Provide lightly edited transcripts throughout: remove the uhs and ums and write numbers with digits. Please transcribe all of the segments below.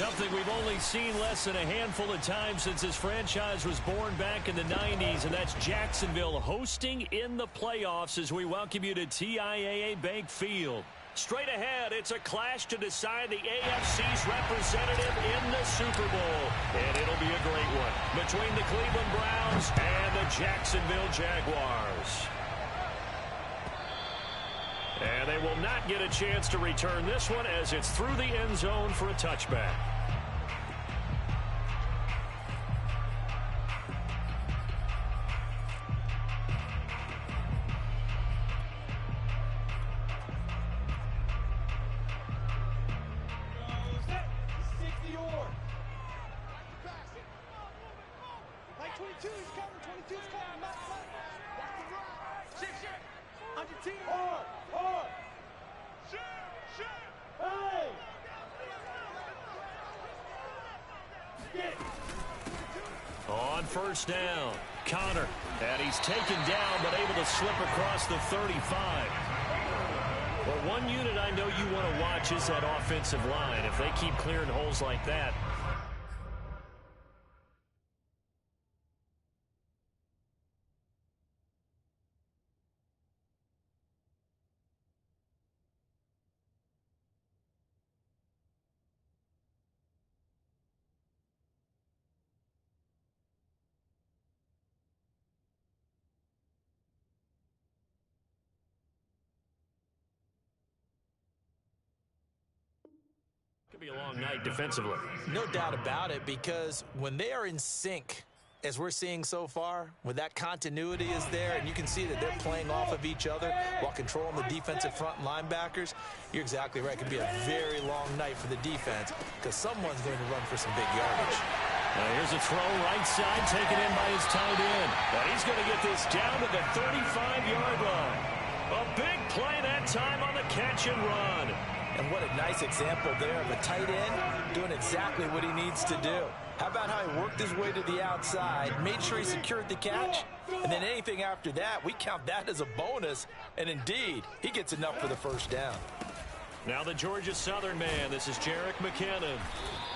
Something we've only seen less than a handful of times since this franchise was born back in the 90s, and that's Jacksonville hosting in the playoffs as we welcome you to TIAA Bank Field. Straight ahead, it's a clash to decide the AFC's representative in the Super Bowl. And it'll be a great one between the Cleveland Browns and the Jacksonville Jaguars. And they will not get a chance to return this one as it's through the end zone for a touchback. On first down, Connor, and he's taken down but able to slip across the 35. Well, one unit I know you want to watch is that offensive line. If they keep clearing holes like that, could be a long night defensively. No doubt about it, because when they are in sync, as we're seeing so far, when that continuity is there and you can see that they're playing off of each other while controlling the defensive front linebackers, you're exactly right. It could be a very long night for the defense because someone's going to run for some big yardage. Now here's a throw right side taken in by his tight end. But he's going to get this down to the 35-yard line. A big play that time on the catch and run. And what a nice example there of a tight end doing exactly what he needs to do. How about how he worked his way to the outside, made sure he secured the catch, and then anything after that, we count that as a bonus. And indeed, he gets enough for the first down. Now the Georgia Southern man, this is Jerick McKinnon.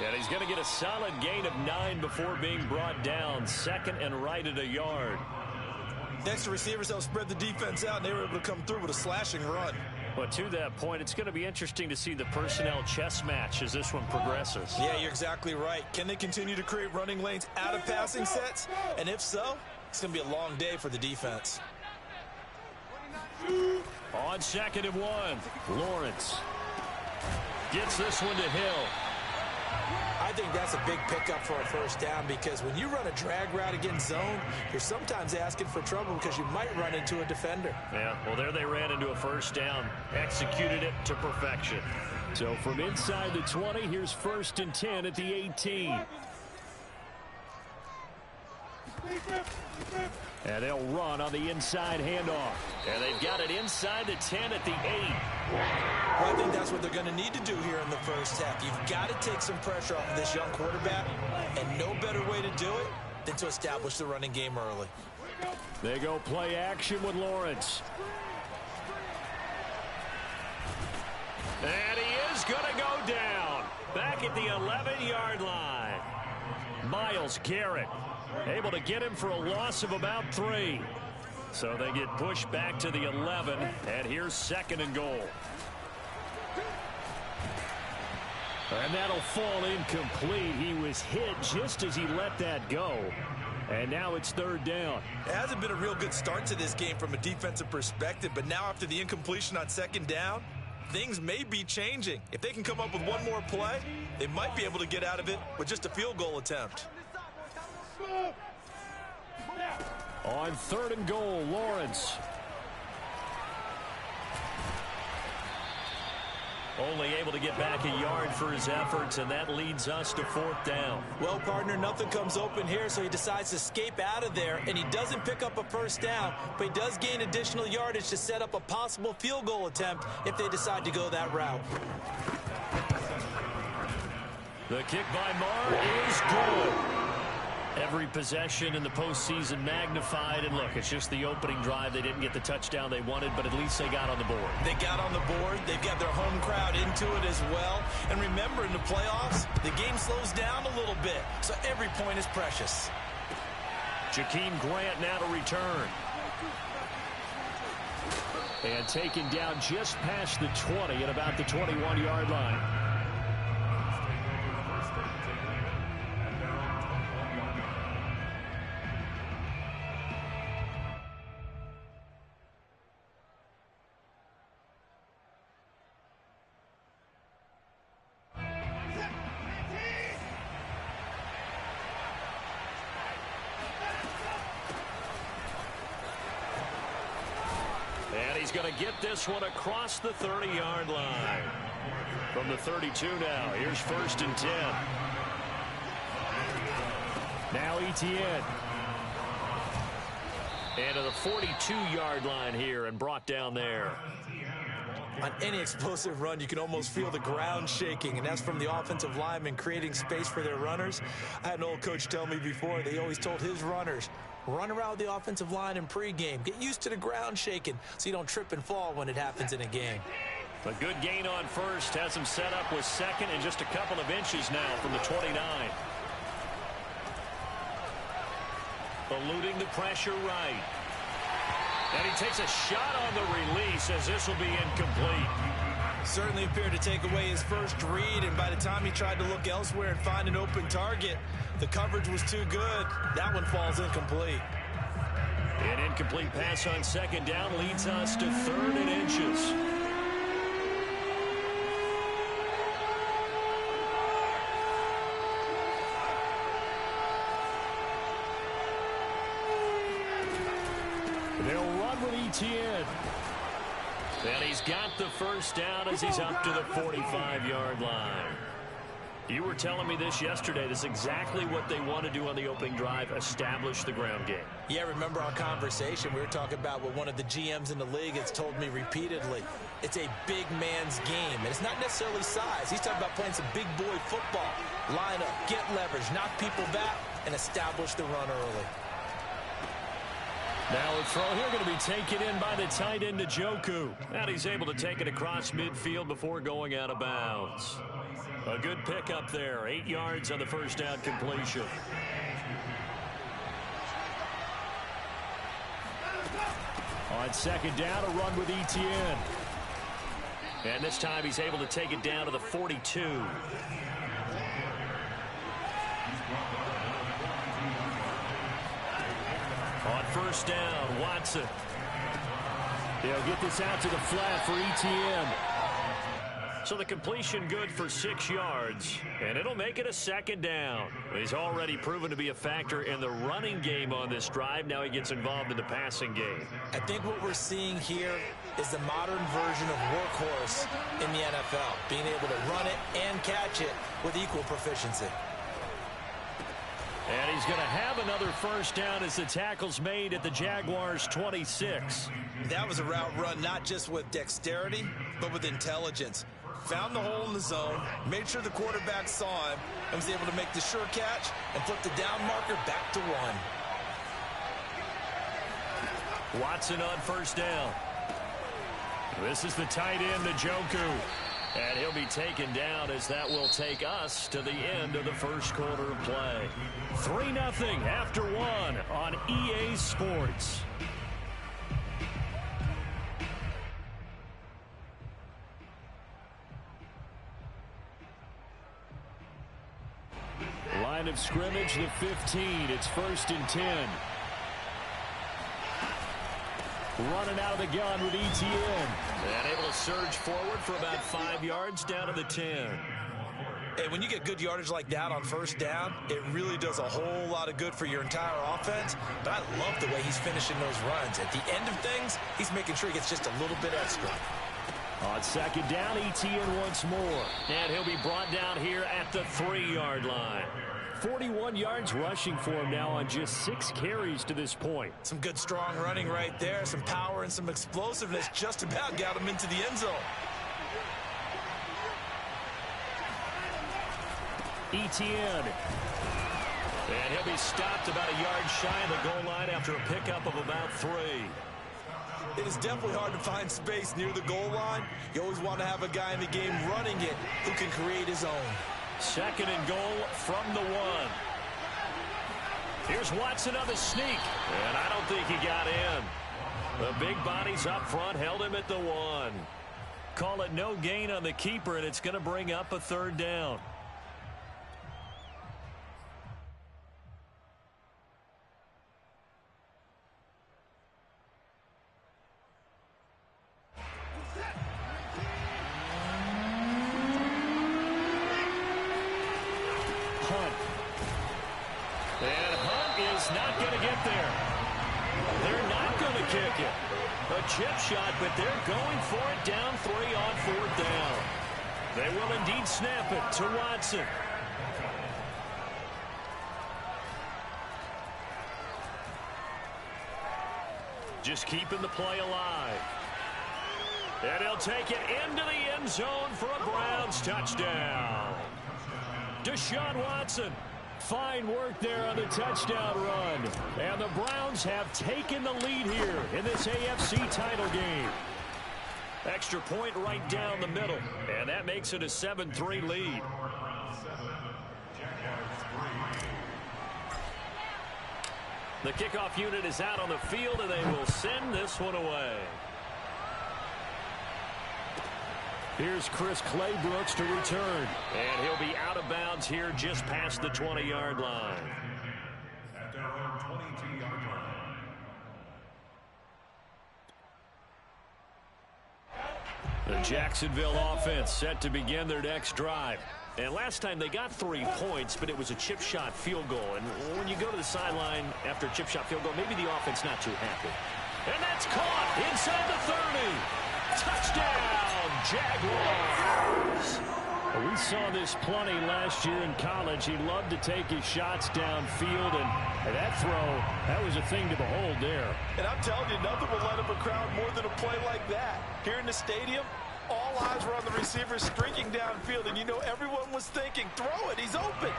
And he's going to get a solid gain of 9 before being brought down. Second and right at a yard. Extra receivers help spread the defense out, and they were able to come through with a slashing run. But to that point, it's going to be interesting to see the personnel chess match as this one progresses. Yeah, you're exactly right. Can they continue to create running lanes out of passing sets? And if so, it's going to be a long day for the defense. On 2nd and 1, Lawrence gets this one to Hill. I think that's a big pickup for a first down, because when you run a drag route against zone, you're sometimes asking for trouble because you might run into a defender. Yeah, well, there they ran into a first down. Executed it to perfection. So from inside the 20, here's 1st and 10 at the 18. And they'll run on the inside handoff. And they've got it inside the 10 at the 8. Well, I think that's what they're going to need to do here in the first half. You've got to take some pressure off of this young quarterback, and no better way to do it than to establish the running game early. They go play action with Lawrence. And he is going to go down. Back at the 11-yard line. Myles Garrett able to get him for a loss of about 3. So they get pushed back to the 11, and here's 2nd and goal. And that'll fall incomplete. He was hit just as he let that go. And now it's 3rd down. It hasn't been a real good start to this game from a defensive perspective, but now after the incompletion on 2nd down, things may be changing. If they can come up with one more play, they might be able to get out of it with just a field goal attempt. On 3rd and goal, Lawrence. Only able to get back a yard for his efforts, and that leads us to 4th down. Well, partner, nothing comes open here, so he decides to escape out of there, and he doesn't pick up a first down, but he does gain additional yardage to set up a possible field goal attempt if they decide to go that route. The kick by Marr is good. Every possession in the postseason magnified, and look, it's just the opening drive. They didn't get the touchdown they wanted, but at least they got on the board. They got on the board. They've got their home crowd into it as well. And remember, in the playoffs, the game slows down a little bit, so every point is precious. Jakeem Grant now to return. And taken down just past the 20 at about the 21-yard line. And he's going to get this one across the 30-yard line. From the 32 now, here's 1st and 10. Now Etienne. And to the 42-yard line here and brought down there. On any explosive run, you can almost feel the ground shaking, and that's from the offensive linemen creating space for their runners. I had an old coach tell me before, they always told his runners, run around the offensive line in pregame. Get used to the ground shaking so you don't trip and fall when it happens in a game. A good gain on first. Has him set up with second and just a couple of inches now from the 29. Eluding the pressure right. And he takes a shot on the release as this will be incomplete. Certainly appeared to take away his first read, and by the time he tried to look elsewhere and find an open target, the coverage was too good. That one falls incomplete. An incomplete pass on 2nd down leads us to 3rd and inches. They'll run with Etienne. And he's got the 1st down as he's up to the 45-yard line. You were telling me this yesterday. This is exactly what they want to do on the opening drive, establish the ground game. Yeah, remember our conversation. We were talking about what one of the GMs in the league has told me repeatedly. It's a big man's game, and it's not necessarily size. He's talking about playing some big boy football. Line up, get leverage, knock people back, and establish the run early. Now a throw here going to be taken in by the tight end Njoku. And he's able to take it across midfield before going out of bounds. A good pickup there. 8 yards on the 1st down completion. On 2nd down, a run with Etienne. And this time he's able to take it down to the 42. On 1st down, Watson. They'll get this out to the flat for Etienne. So the completion good for 6 yards, and it'll make it a 2nd down. He's already proven to be a factor in the running game on this drive. Now he gets involved in the passing game. I think what we're seeing here is the modern version of workhorse in the NFL, being able to run it and catch it with equal proficiency. And he's going to have another 1st down as the tackle's made at the Jaguars' 26. That was a route run not just with dexterity, but with intelligence. Found the hole in the zone, made sure the quarterback saw him, and was able to make the sure catch and flip the down marker back to 1. Watson on 1st down. This is the tight end, Njoku. And he'll be taken down as that will take us to the end of the 1st quarter of play. 3-0 after 1 on EA Sports. Line of scrimmage, the 15. It's 1st and 10. Running out of the gun with Etienne. And able to surge forward for about 5 yards down to the 10. Hey, when you get good yardage like that on 1st down, it really does a whole lot of good for your entire offense. But I love the way he's finishing those runs. At the end of things, he's making sure he gets just a little bit extra. On 2nd down, Etienne once more. And he'll be brought down here at the 3-yard line. 41 yards rushing for him now on just 6 carries to this point. Some good strong running right there. Some power and some explosiveness just about got him into the end zone. Etienne. And he'll be stopped about a yard shy of the goal line after a pickup of about 3. It is definitely hard to find space near the goal line. You always want to have a guy in the game running it who can create his own. 2nd and goal from the 1. Here's Watson on the sneak. And I don't think he got in. The big bodies up front held him at the 1. Call it no gain on the keeper, and it's going to bring up a 3rd down. Hunt. And Hunt is not going to get there. They're not going to kick it. A chip shot, but they're going for it down 3 on 4th down. They will indeed snap it to Watson. Just keeping the play alive. And he'll take it into the end zone for a Browns touchdown. Deshaun Watson. Fine work there on the touchdown run. And the Browns have taken the lead here in this AFC title game. Extra point right down the middle. And that makes it a 7-3 lead. The kickoff unit is out on the field, and they will send this one away. Here's Chris Claybrooks to return. And he'll be out of bounds here just past the 20-yard line. At their own 22-yard line. The Jacksonville offense set to begin their next drive. And last time they got 3 points, but it was a chip shot field goal. And when you go to the sideline after a chip shot field goal, maybe the offense not too happy. And that's caught inside the 30. Touchdown, Jaguars. We saw this plenty last year in college. He loved to take his shots downfield, and that throw, that was a thing to behold there. And I'm telling you, nothing will light up a crowd more than a play like that. Here in the stadium, all eyes were on the receiver streaking downfield, and you know everyone was thinking, throw it, he's open.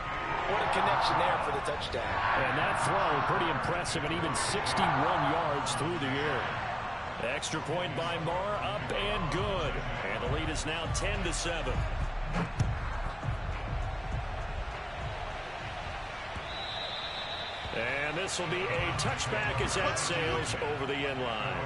What a connection there for the touchdown. And that throw, pretty impressive, and even 61 yards through the air. Extra point by Moore, up and good. And the lead is now 10-7. And this will be a touchback as that sails over the end line.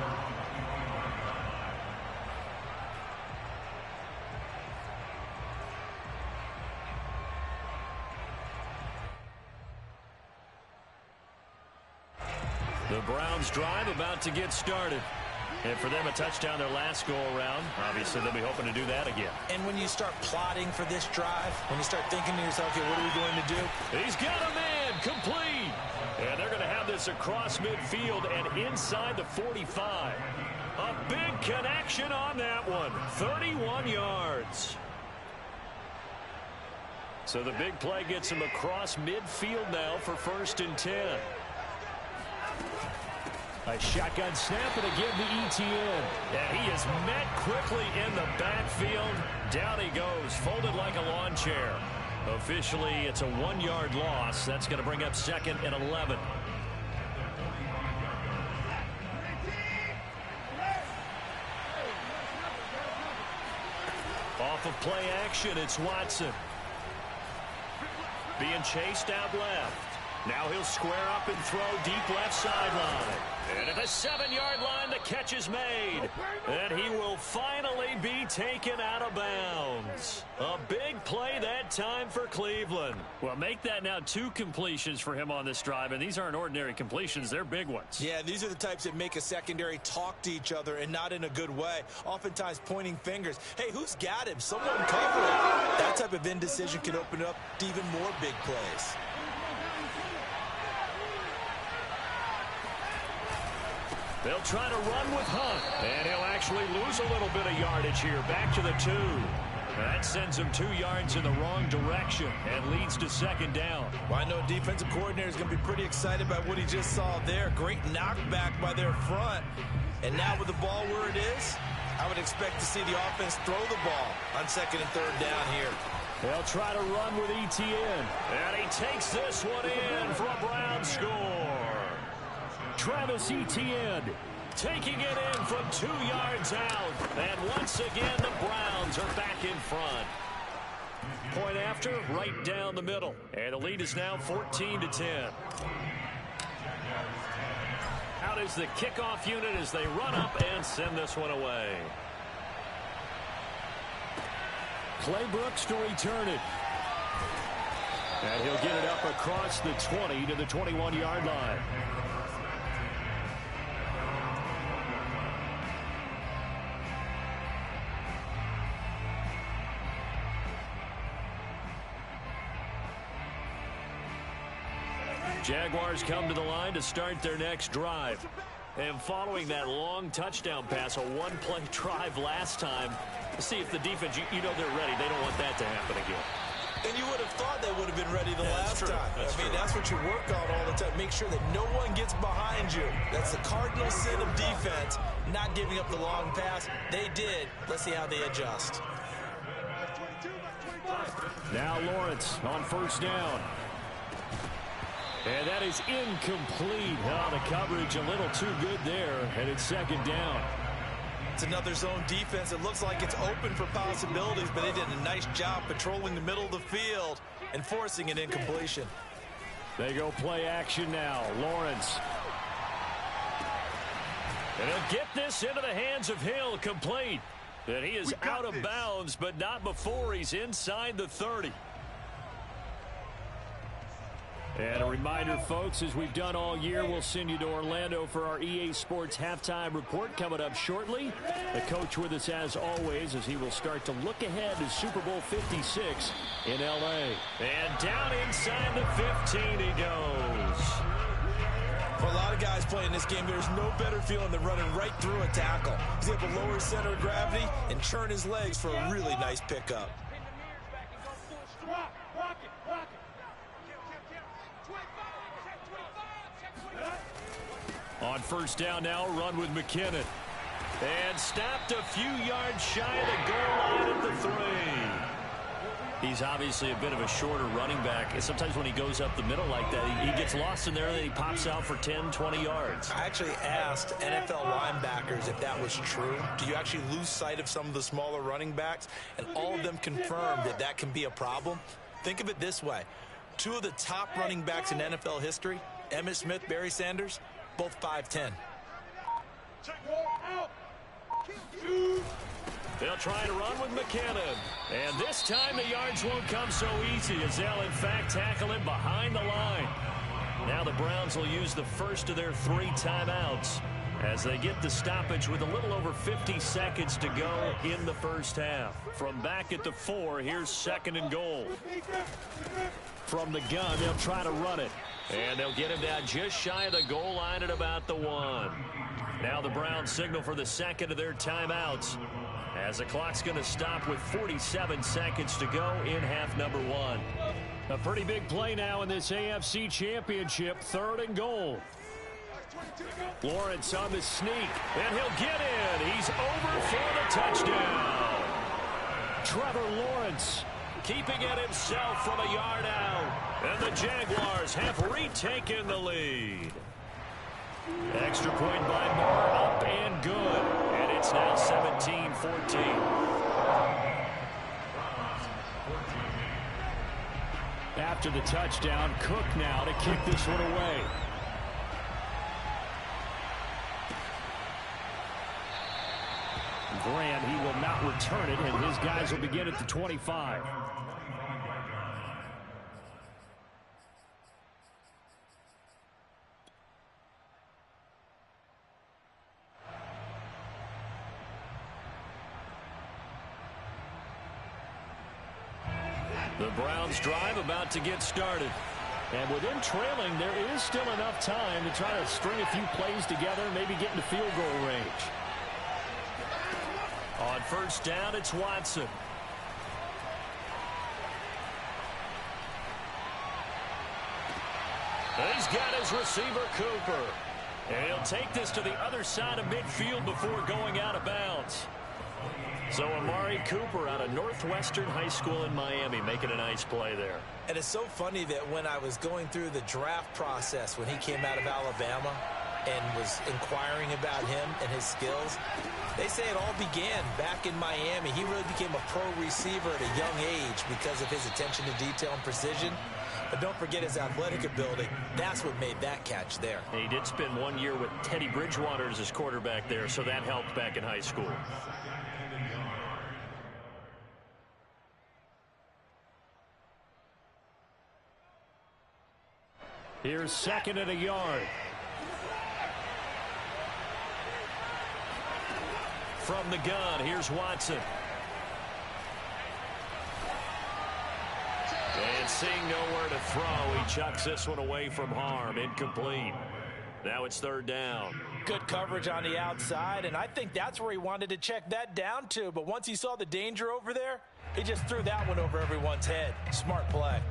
The Browns drive about to get started. And for them, a touchdown their last go-around. Obviously, they'll be hoping to do that again. And when you start plotting for this drive, when you start thinking to yourself, okay, what are we going to do? He's got a man, complete. And they're going to have this across midfield and inside the 45. A big connection on that one. 31 yards. So the big play gets him across midfield now for 1st and 10. A shotgun snap and a give to Etienne. And he is met quickly in the backfield. Down he goes, folded like a lawn chair. Officially, it's a 1-yard loss. That's going to bring up 2nd and 11. Off of play action, it's Watson. Being chased out left. Now he'll square up and throw deep left sideline. And at the 7-yard line, the catch is made. And he will finally be taken out of bounds. A big play that time for Cleveland. Well, make that now 2 completions for him on this drive. And these aren't ordinary completions. They're big ones. Yeah, these are the types that make a secondary talk to each other and not in a good way. Oftentimes pointing fingers. Hey, who's got him? Someone cover it. That type of indecision can open up to even more big plays. They'll try to run with Hunt, and he'll actually lose a little bit of yardage here. Back to the 2. That sends him 2 yards in the wrong direction and leads to 2nd down. Well, I know defensive coordinator is going to be pretty excited by what he just saw there. Great knockback by their front. And now with the ball where it is, I would expect to see the offense throw the ball on 2nd and 3rd down here. They'll try to run with Etienne. And he takes this one in for a Brown score. Travis Etienne taking it in from 2 yards out. And once again, the Browns are back in front. Point after, right down the middle. And the lead is now 14-10. Out is the kickoff unit as they run up and send this one away. Clay Brooks to return it. And he'll get it up across the 20 to the 21-yard line. Jaguars come to the line to start their next drive. And following that long touchdown pass, a one-play drive last time, see if the defense, you know they're ready. They don't want that to happen again. And you would have thought they would have been ready the last time. That's what you work on all the time. Make sure that no one gets behind you. That's the cardinal sin of defense, not giving up the long pass. They did. Let's see how they adjust. Now Lawrence on first down. And that is incomplete. Oh, the coverage a little too good there, and it's second down. It's another zone defense. It looks like it's open for possibilities, but they did a nice job patrolling the middle of the field and forcing an incompletion. They go play action now. Lawrence. And he'll get this into the hands of Hill, complete. And he is out of bounds, but not before he's inside the 30. And a reminder, folks, as we've done all year, we'll send you to Orlando for our EA Sports halftime report coming up shortly. The coach with us as always as he will start to look ahead to Super Bowl 56 in L.A. And down inside the 15 he goes. For a lot of guys playing this game, there's no better feeling than running right through a tackle. He's able to lower his center of gravity and churn his legs for a really nice pickup. On first down now, run with McKinnon. And stopped a few yards shy of the goal line at the 3. He's obviously a bit of a shorter running back. And sometimes when he goes up the middle like that, he gets lost in there and then he pops out for 10, 20 yards. I actually asked NFL linebackers if that was true. Do you actually lose sight of some of the smaller running backs? And all of them confirmed that that can be a problem. Think of it this way. 2 of the top running backs in NFL history, Emmitt Smith, Barry Sanders, both 5'10". They'll try to run with McKinnon. And this time the yards won't come so easy as they'll, in fact, tackle him behind the line. Now the Browns will use the first of their 3 timeouts as they get the stoppage with a little over 50 seconds to go in the first half. From back at the 4, here's second and goal. From the gun, they'll try to run it. And they'll get him down just shy of the goal line at about the 1. Now the Browns signal for the second of their timeouts as the clock's going to stop with 47 seconds to go in half number 1. A pretty big play now in this AFC Championship, 3rd and goal. Lawrence on the sneak, and he'll get in. He's over for the touchdown. Trevor Lawrence keeping it himself from a yard out. And the Jaguars have retaken the lead. Extra point by Moore, up and good. And it's now 17-14. After the touchdown, Cook now to kick this one away. Grant, he will not return it, and his guys will begin at the 25. The Browns drive about to get started. And with them trailing, there is still enough time to try to string a few plays together and maybe get into field goal range. On first down, it's Watson. He's got his receiver, Cooper. And he'll take this to the other side of midfield before going out of bounds. So Amari Cooper out of Northwestern High School in Miami making a nice play there. And it's so funny that when I was going through the draft process when he came out of Alabama and was inquiring about him and his skills, they say it all began back in Miami. He really became a pro receiver at a young age because of his attention to detail and precision. But don't forget his athletic ability. That's what made that catch there. He did spend 1 year with Teddy Bridgewater as his quarterback there, so that helped back in high school. Here's 2nd and a yard. From the gun, here's Watson. And seeing nowhere to throw, he chucks this one away from harm. Incomplete. Now it's 3rd down. Good coverage on the outside, and I think that's where he wanted to check that down to. But once he saw the danger over there, he just threw that one over everyone's head. Smart play.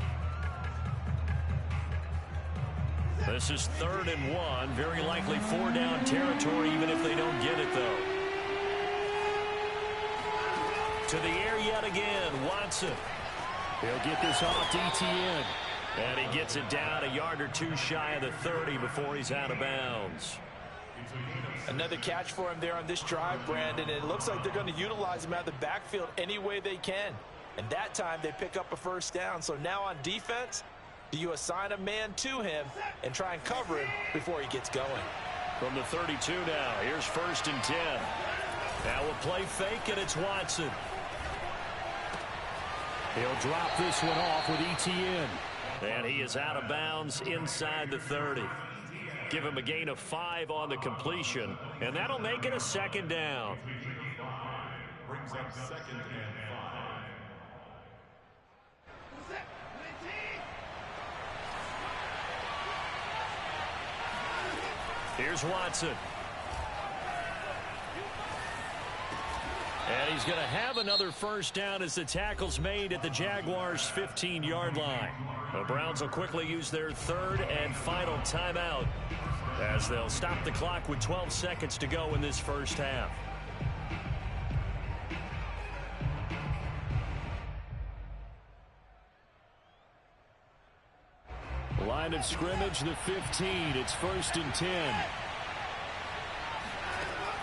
This is 3rd and 1. Very likely 4-down territory, even if they don't get it, though. To the air yet again, Watson. He'll get this off to Etienne. And he gets it down a yard or two shy of the 30 before he's out of bounds. Another catch for him there on this drive, Brandon. And it looks like they're going to utilize him out of the backfield any way they can. And that time they pick up a 1st down. So now on defense, do you assign a man to him and try and cover him before he gets going? From the 32 now, here's 1st and 10. Now we'll play fake, and it's Watson. He'll drop this one off with Etienne. And he is out of bounds inside the 30. Give him a gain of 5 on the completion, and that'll make it a 2nd down. Brings up 2nd and 5. Here's Watson. And he's going to have another 1st down as the tackle's made at the Jaguars' 15-yard line. The Browns will quickly use their 3rd and final timeout as they'll stop the clock with 12 seconds to go in this first half. Line of scrimmage, the 15. It's 1st and 10.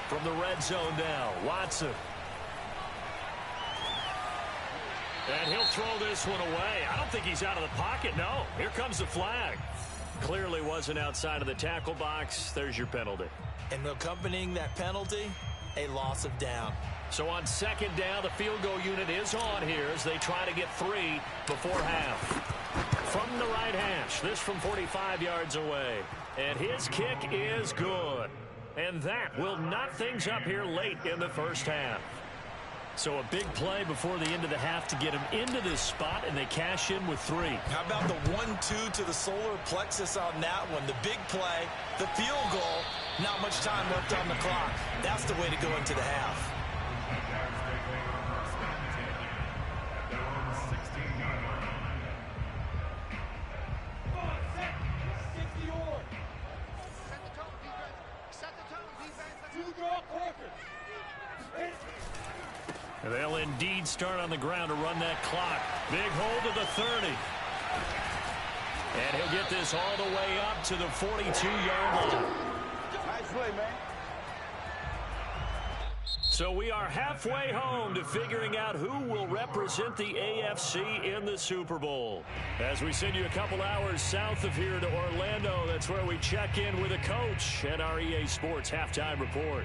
From the red zone now, Watson. And he'll throw this one away. I don't think he's out of the pocket, no. Here comes the flag. Clearly wasn't outside of the tackle box. There's your penalty. And accompanying that penalty, a loss of down. So on 2nd down, the field goal unit is on here as they try to get 3 before half. From the right hash, this from 45 yards away. And his kick is good. And that will knot things up here late in the first half. So a big play before the end of the half to get him into this spot, and they cash in with 3. How about the 1-2 to the solar plexus on that one? The big play, the field goal, not much time left on the clock. That's the way to go into the half. They'll indeed start on the ground to run that clock. Big hold to the 30. And he'll get this all the way up to the 42-yard line. Nice play, man. So we are halfway home to figuring out who will represent the AFC in the Super Bowl. As we send you a couple hours south of here to Orlando, that's where we check in with a coach at our EA Sports Halftime Report.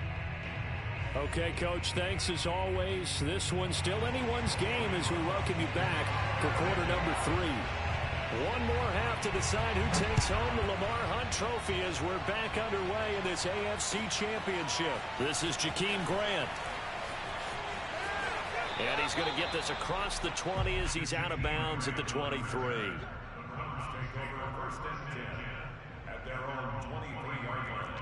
Okay, Coach, thanks as always. This one's still anyone's game as we welcome you back for quarter number 3. One more half to decide who takes home the Lamar Hunt Trophy as we're back underway in this AFC Championship. This is Jakeem Grant. And he's going to get this across the 20 as he's out of bounds at the 23. Take over 1st and 10 at their own 23-yard line.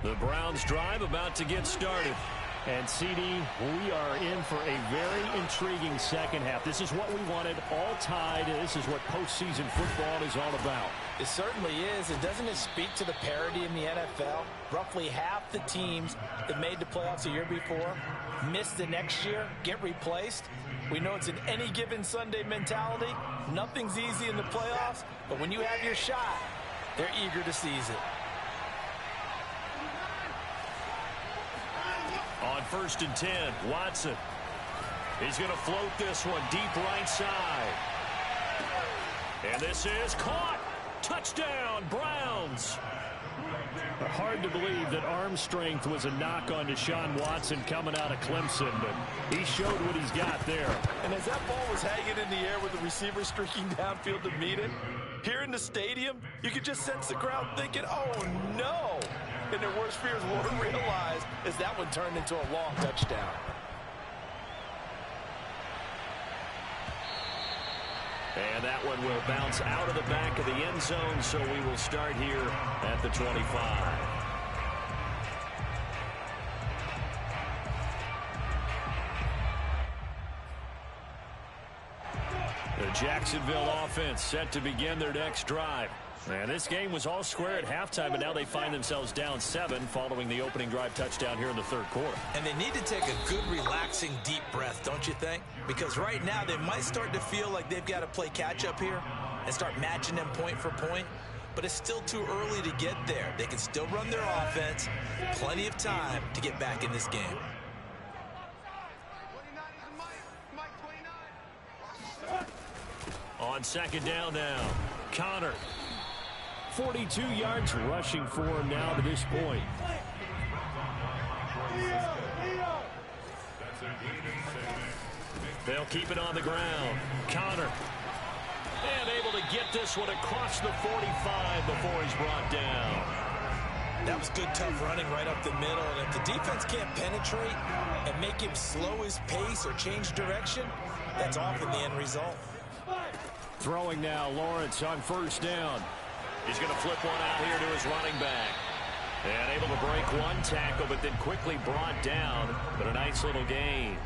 The Browns drive about to get started. And, CD, we are in for a very intriguing second half. This is what we wanted, all tied. This is what postseason football is all about. It certainly is. And doesn't it speak to the parity in the NFL? Roughly half the teams that made the playoffs a year before miss the next year, get replaced. We know it's an any given Sunday mentality. Nothing's easy in the playoffs, but when you have your shot, they're eager to seize it. On 1st and 10, Watson. He's going to float this one deep right side. And this is caught. Touchdown, Browns. Hard to believe that arm strength was a knock on Deshaun Watson coming out of Clemson, but he showed what he's got there. And as that ball was hanging in the air with the receiver streaking downfield to meet it, here in the stadium, you could just sense the crowd thinking, oh, no. And their worst fears weren't realized as that one turned into a long touchdown. And that one will bounce out of the back of the end zone, so we will start here at the 25. The Jacksonville offense set to begin their next drive. And this game was all square at halftime, but now they find themselves down 7 following the opening drive touchdown here in the third quarter. And they need to take a good, relaxing, deep breath, don't you think? Because right now they might start to feel like they've got to play catch-up here and start matching them point for point. But it's still too early to get there. They can still run their offense. Plenty of time to get back in this game. On 2nd down now, Connor. 42 yards rushing for him now to this point. They'll keep it on the ground. Connor. And able to get this one across the 45 before he's brought down. That was good, tough running right up the middle. And if the defense can't penetrate and make him slow his pace or change direction, that's often the end result. Throwing now, Lawrence on 1st down. He's going to flip one out here to his running back. And able to break one tackle, but then quickly brought down. But a nice little gain.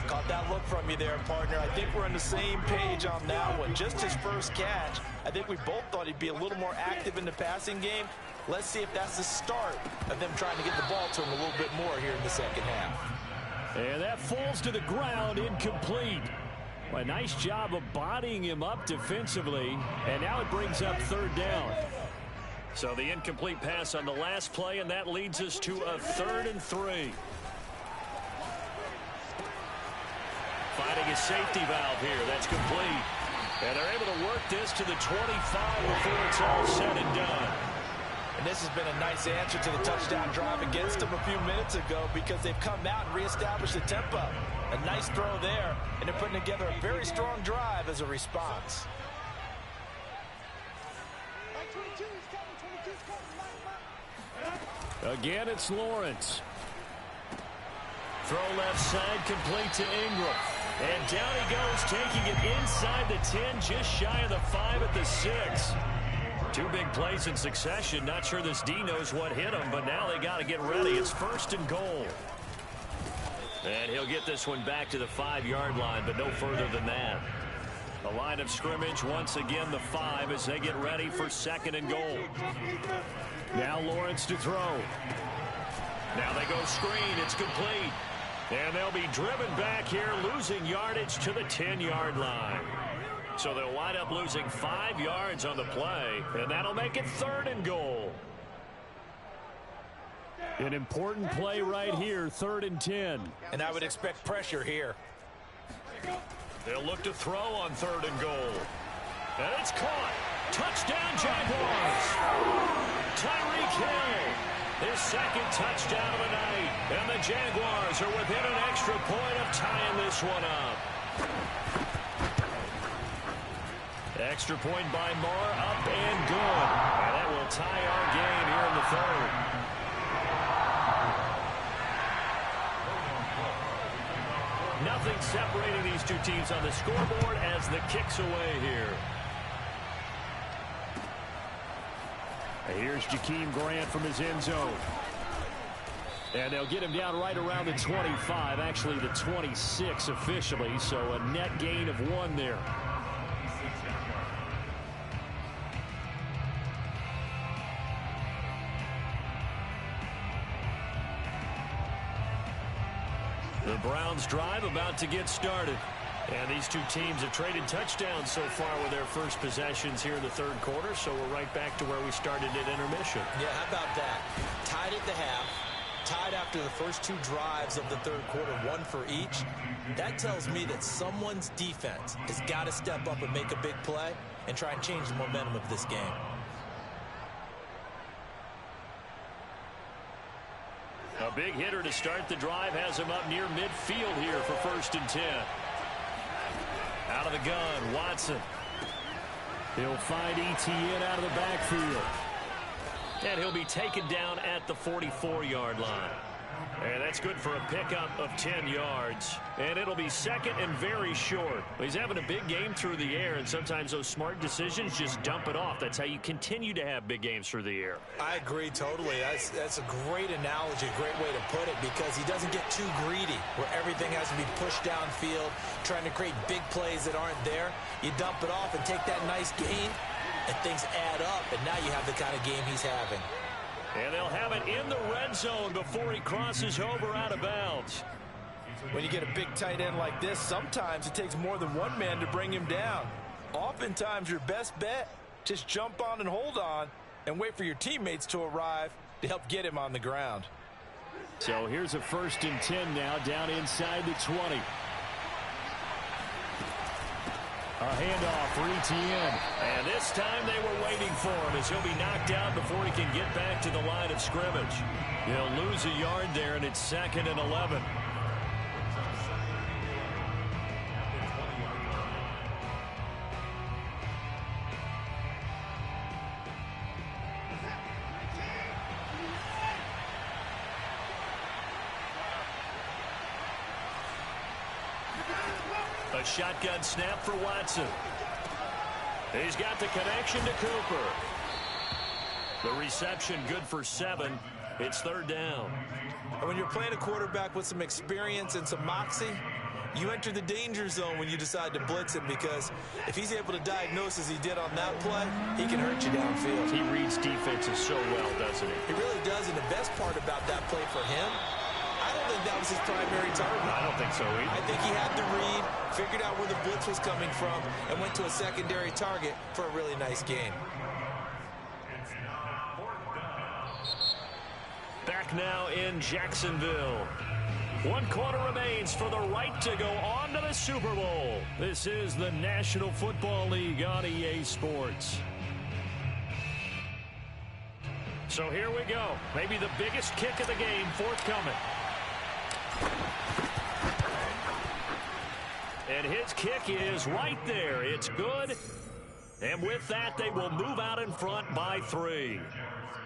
Caught that look from you there, partner. I think we're on the same page on that one. Just his first catch. I think we both thought he'd be a little more active in the passing game. Let's see if that's the start of them trying to get the ball to him a little bit more here in the second half. And that falls to the ground, incomplete. A nice job of bodying him up defensively, and now it brings up 3rd down. So the incomplete pass on the last play, and that leads us to a 3rd and 3. Finding a safety valve here. That's complete. And they're able to work this to the 25 before it's all said and done. And this has been a nice answer to the touchdown drive against them a few minutes ago because they've come out and reestablished the tempo. A nice throw there, and they're putting together a very strong drive as a response. Again, it's Lawrence. Throw left side, complete to Ingram. And down he goes, taking it inside the 10, just shy of the 5 at the 6. 2 big plays in succession. Not sure this D knows what hit him, but now they got to get ready. It's 1st and goal. And he'll get this one back to the 5-yard line, but no further than that. The line of scrimmage, once again, the 5 as they get ready for 2nd and goal. Now Lawrence to throw. Now they go screen. It's complete. And they'll be driven back here, losing yardage to the 10-yard line. So they'll wind up losing 5 yards on the play, and that'll make it 3rd and goal. An important play right here, 3rd and 10. And I would expect pressure here. They'll look to throw on 3rd and goal. And it's caught. Touchdown, Jaguars. Tyreek Hill, his 2nd touchdown of the night. And the Jaguars are within an extra point of tying this one up. Extra point by Moore, up and good. And that will tie our game here in the 3rd. Nothing separating these two teams on the scoreboard as the kick's away here. Here's Jakeem Grant from his end zone. And they'll get him down right around the 25, actually the 26 officially, so a net gain of 1 there. The Browns drive about to get started. And these two teams have traded touchdowns so far with their first possessions here in the third quarter, so we're right back to where we started at intermission. Yeah, how about that? Tied at the half, tied after the first 2 drives of the third quarter, 1 for each. That tells me that someone's defense has got to step up and make a big play and try and change the momentum of this game. A big hitter to start the drive has him up near midfield here for 1st and 10. Out of the gun, Watson. He'll find Etienne out of the backfield. And he'll be taken down at the 44-yard line. And that's good for a pickup of 10 yards. And it'll be 2nd and very short. He's having a big game through the air, and sometimes those smart decisions just dump it off. That's how you continue to have big games through the air. I agree totally. That's a great analogy, a great way to put it, because he doesn't get too greedy where everything has to be pushed downfield, trying to create big plays that aren't there. You dump it off and take that nice gain, and things add up, and now you have the kind of game he's having. And they'll have it in the red zone before he crosses over out of bounds. When you get a big tight end like this, sometimes it takes more than one man to bring him down. Oftentimes, your best bet, just jump on and hold on and wait for your teammates to arrive to help get him on the ground. So here's a 1st and 10 now, down inside the 20. A handoff for Etienne. And this time they were waiting for him as he'll be knocked out before he can get back to the line of scrimmage. He'll lose a yard there, and it's 2nd and 11. A shotgun snap for Watson. He's got the connection to Cooper. The reception good for 7. It's 3rd down. And when you're playing a quarterback with some experience and some moxie, you enter the danger zone when you decide to blitz him, because if he's able to diagnose as he did on that play, he can hurt you downfield. He reads defenses so well, doesn't he? He really does, and the best part about that play for him, I don't think that was his primary target. I don't think so either. I think he had the read, figured out where the blitz was coming from, and went to a secondary target for a really nice gain. Back now in Jacksonville. 1 quarter remains for the right to go on to the Super Bowl. This is the National Football League on EA Sports. So here we go. Maybe the biggest kick of the game forthcoming. And his kick is right there. It's good. And with that, they will move out in front by 3.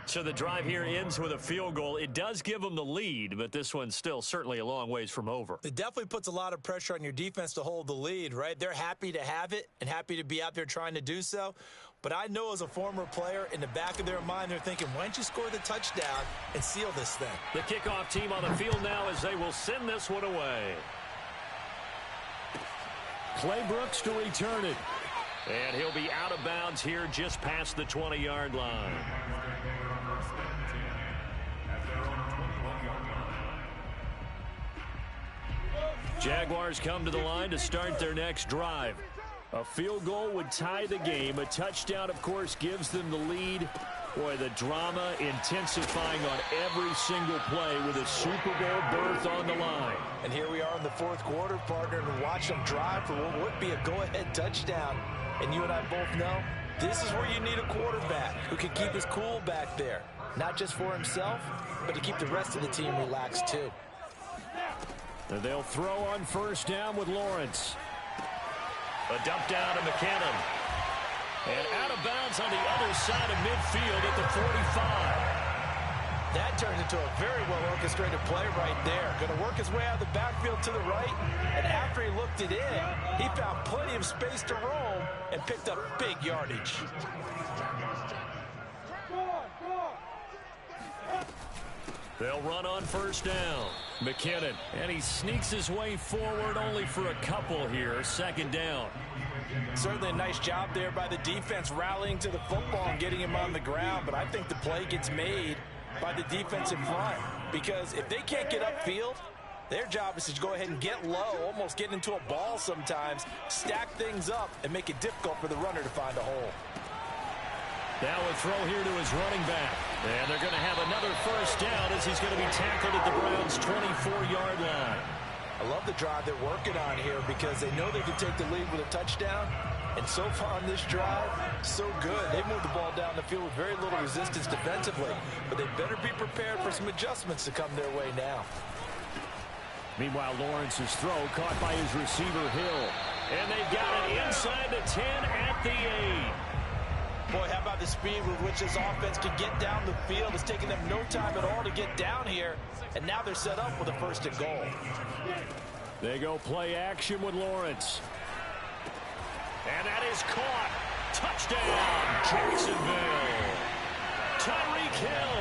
So the drive here ends with a field goal. It does give them the lead, but this one's still certainly a long ways from over. It definitely puts a lot of pressure on your defense to hold the lead, right? They're happy to have it and happy to be out there trying to do so. But I know as a former player, in the back of their mind, they're thinking, why don't you score the touchdown and seal this thing? The kickoff team on the field now as they will send this one away. Clay Brooks to return it. And he'll be out of bounds here just past the 20-yard line. Jaguars come to the line to start their next drive. A field goal would tie the game. A touchdown, of course, gives them the lead. Boy, the drama intensifying on every single play with a Super Bowl berth on the line. And here we are in the 4th quarter, partner, and watch them drive for what would be a go-ahead touchdown. And you and I both know this is where you need a quarterback who can keep his cool back there. Not just for himself, but to keep the rest of the team relaxed too. And they'll throw on 1st down with Lawrence. A dump down to McKinnon. And out of bounds on the other side of midfield at the 45. That turned into a very well-orchestrated play right there. Going to work his way out of the backfield to the right. And after he looked it in, he found plenty of space to roam and picked up big yardage. They'll run on first down. McKinnon, and he sneaks his way forward only for a couple here. Second down. Certainly a nice job there by the defense rallying to the football and getting him on the ground, but I think the play gets made by the defensive front because if they can't get upfield, their job is to go ahead and get low, almost get into a ball sometimes, stack things up, and make it difficult for the runner to find a hole. Now a throw here to his running back. And they're going to have another first down as he's going to be tackled at the Browns' 24-yard line. I love the drive they're working on here because they know they can take the lead with a touchdown. And so far on this drive, so good. They moved the ball down the field with very little resistance defensively. But they better be prepared for some adjustments to come their way now. Meanwhile, Lawrence's throw caught by his receiver, Hill. And they've got it inside the 10 at the 8. Boy, how about the speed with which this offense can get down the field? It's taking them no time at all to get down here. And now they're set up with a first and goal. They go play action with Lawrence. And that is caught. Touchdown, Jacksonville. Tyreek Hill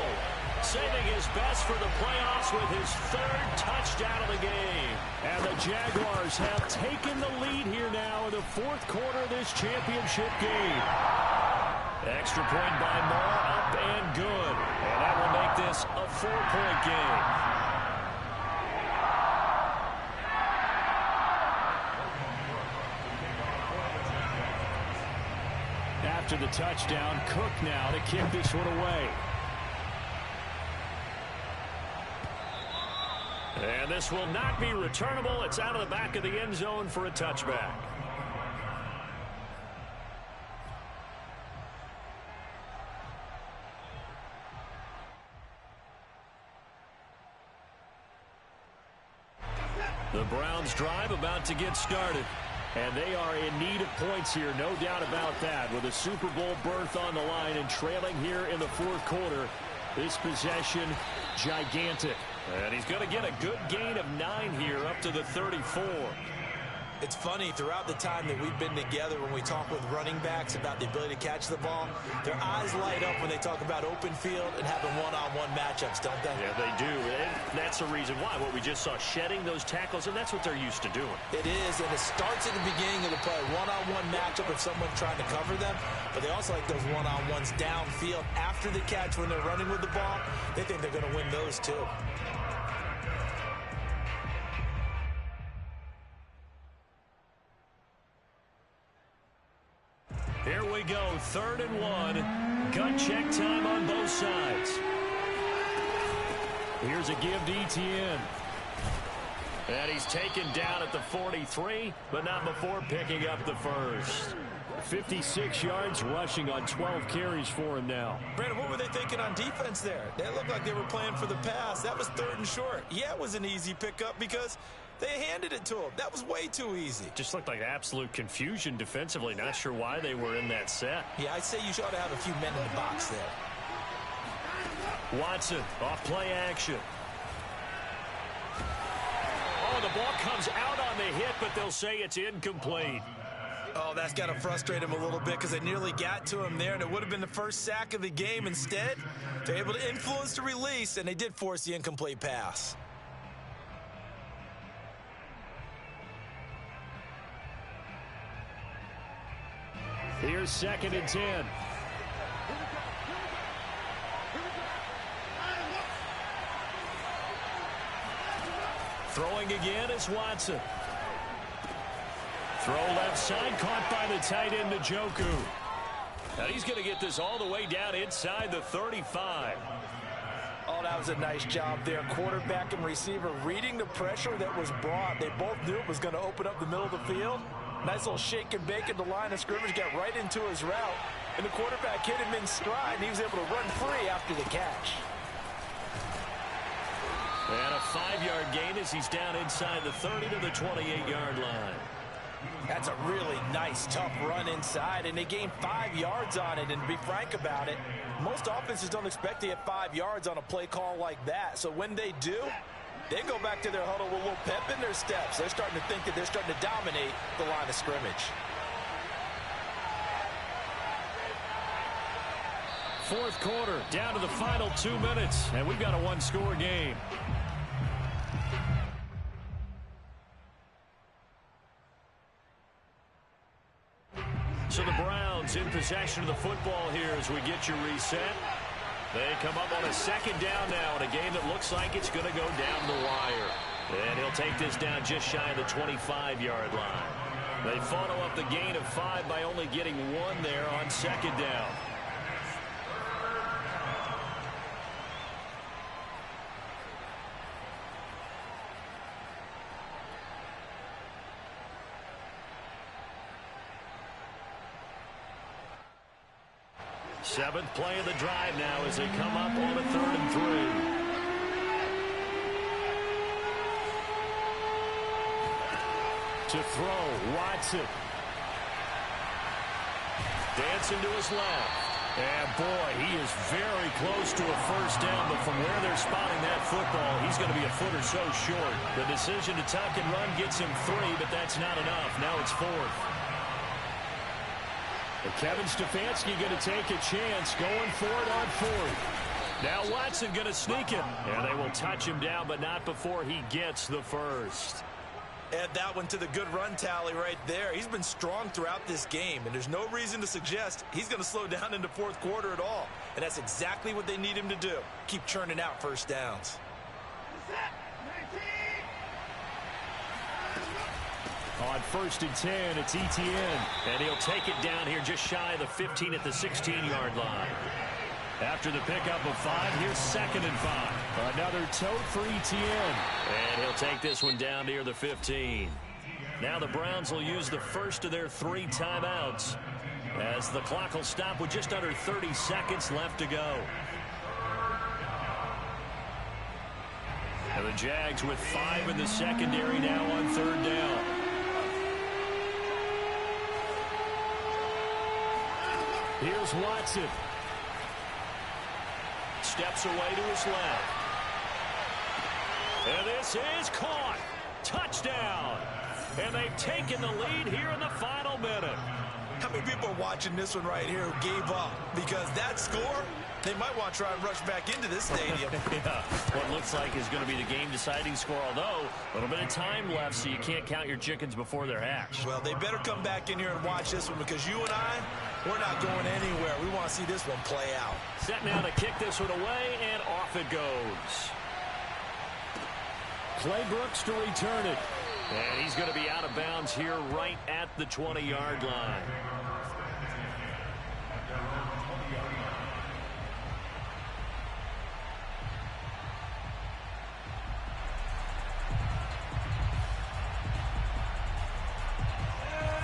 saving his best for the playoffs with his third touchdown of the game. And the Jaguars have taken the lead here now in the fourth quarter of this championship game. Extra point by Moore, up and good. And that will make this a 4-point game. After the touchdown, Cook now to kick this one away. And this will not be returnable. It's out of the back of the end zone for a touchback. The Browns drive about to get started. And they are in need of points here, no doubt about that. With a Super Bowl berth on the line and trailing here in the fourth quarter. This possession, gigantic. And he's going to get a good gain of 9 here up to the 34. It's funny, throughout the time that we've been together, when we talk with running backs about the ability to catch the ball, their eyes light up when they talk about open field and having one-on-one matchups, don't they? Yeah, they do. And that's the reason why. What we just saw, shedding those tackles, and that's what they're used to doing. It is, and it starts at the beginning of the play. One-on-one matchup if someone's trying to cover them, but they also like those one-on-ones downfield after the catch when they're running with the ball. They think they're going to win those too. Here we go, 3rd and 1. Gut check time on both sides. Here's a give to Etienne. And he's taken down at the 43, but not before picking up the first. 56 yards rushing on 12 carries for him now. Brandon, what were they thinking on defense there? They looked like they were playing for the pass. That was 3rd and short. Yeah, it was an easy pickup because they handed it to him. That was way too easy. Just looked like absolute confusion defensively. Not sure why they were in that set. Yeah, I'd say you ought to have a few men in the box there. Watson off play action. Oh, the ball comes out on the hit, but they'll say it's incomplete. Oh, that's got to frustrate him a little bit because they nearly got to him there, and it would have been the first sack of the game. Instead, they're able to influence the release, and they did force the incomplete pass. Here's 2nd and 10. Throwing again is Watson. Throw left side, caught by the tight end, Njoku. Now he's going to get this all the way down inside the 35. Oh, that was a nice job there. Quarterback and receiver reading the pressure that was brought. They both knew it was going to open up the middle of the field. Nice little shake and bake at the line of scrimmage, got right into his route. And the quarterback hit him in stride, and he was able to run free after the catch. And a 5-yard gain as he's down inside the 30 to the 28-yard line. That's a really nice, tough run inside, and they gained 5 yards on it. And to be frank about it, most offenses don't expect to get 5 yards on a play call like that. So when they do, they go back to their huddle with a little pep in their steps. They're starting to think that they're starting to dominate the line of scrimmage. Fourth quarter, down to the final 2 minutes, and we've got a one-score game. So the Browns in possession of the football here as we get your reset. They come up on a second down now in a game that looks like it's going to go down the wire. And he'll take this down just shy of the 25-yard line. They follow up the gain of 5 by only getting 1 there on second down. Seventh play of the drive now as they come up on a 3rd and 3. To throw, Watson. Dancing to his left. And boy, he is very close to a first down, but from where they're spotting that football, he's going to be a foot or so short. The decision to tuck and run gets him 3, but that's not enough. Now it's 4th. And Kevin Stefanski going to take a chance going for it on 4th. Now Watson going to sneak him. And they will touch him down, but not before he gets the first. Add that one to the good run tally right there. He's been strong throughout this game, and there's no reason to suggest he's going to slow down into fourth quarter at all. And that's exactly what they need him to do. Keep churning out first downs. On 1st and 10, it's Etienne. And he'll take it down here just shy of the 15 at the 16-yard line. After the pickup of 5, here's 2nd and 5. Another tote for Etienne. And he'll take this one down near the 15. Now the Browns will use the first of their 3 timeouts as the clock will stop with just under 30 seconds left to go. And the Jags with 5 in the secondary now on 3rd down. Here's Watson. Steps away to his left. And this is caught. Touchdown. And they've taken the lead here in the final minute. How many people are watching this one right here who gave up? Because that score, they might want to try and rush back into this stadium. Yeah, what looks like is going to be the game-deciding score, although a little bit of time left, so you can't count your chickens before they're hatched. Well, they better come back in here and watch this one, because you and I, we're not going anywhere. We want to see this one play out. Set now to kick this one away, and off it goes. Clay Brooks to return it. And he's going to be out of bounds here right at the 20-yard line.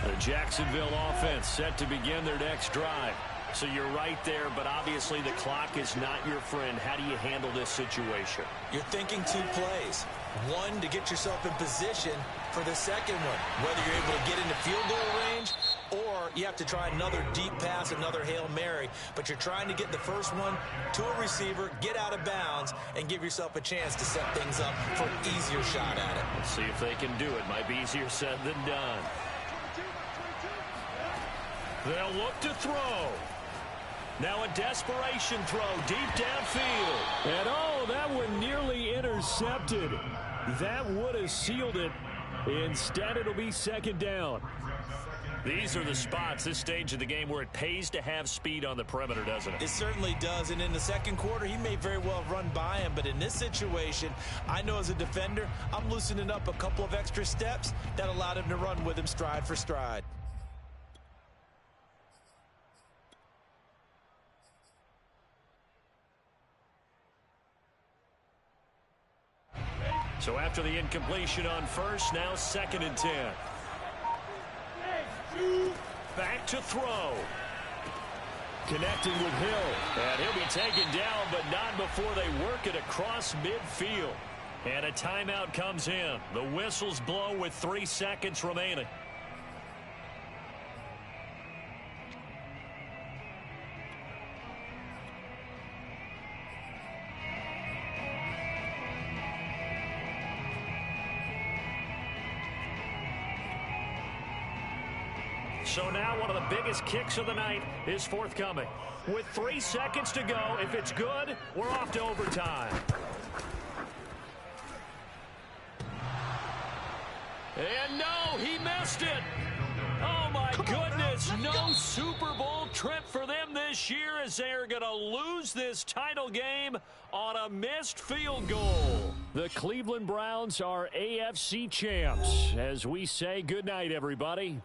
The Jacksonville offense set to begin their next drive. So you're right there, but obviously the clock is not your friend. How do you handle this situation? You're thinking 2 plays. One, to get yourself in position for the second one, whether you're able to get into field goal range or you have to try another deep pass, another Hail Mary. But you're trying to get the first one to a receiver, get out of bounds, and give yourself a chance to set things up for an easier shot at it. Let's see if they can do it. Might be easier said than done. They'll look to throw. Now a desperation throw deep downfield. And oh, that one nearly intercepted. That would have sealed it. Instead, it'll be 2nd down. These are the spots, this stage of the game, where it pays to have speed on the perimeter, doesn't it? It certainly does, and in the second quarter, he may very well run by him, but in this situation, I know as a defender, I'm loosening up a couple of extra steps that allowed him to run with him stride for stride. So after the incompletion on first, now 2nd and 10. Back to throw. Connecting with Hill. And he'll be taken down, but not before they work it across midfield. And a timeout comes in. The whistles blow with 3 seconds remaining. So now one of the biggest kicks of the night is forthcoming. With 3 seconds to go, if it's good, we're off to overtime. And no, he missed it. Oh, my goodness. No Super Bowl trip for them this year as they're going to lose this title game on a missed field goal. The Cleveland Browns are AFC champs as we say goodnight, everybody.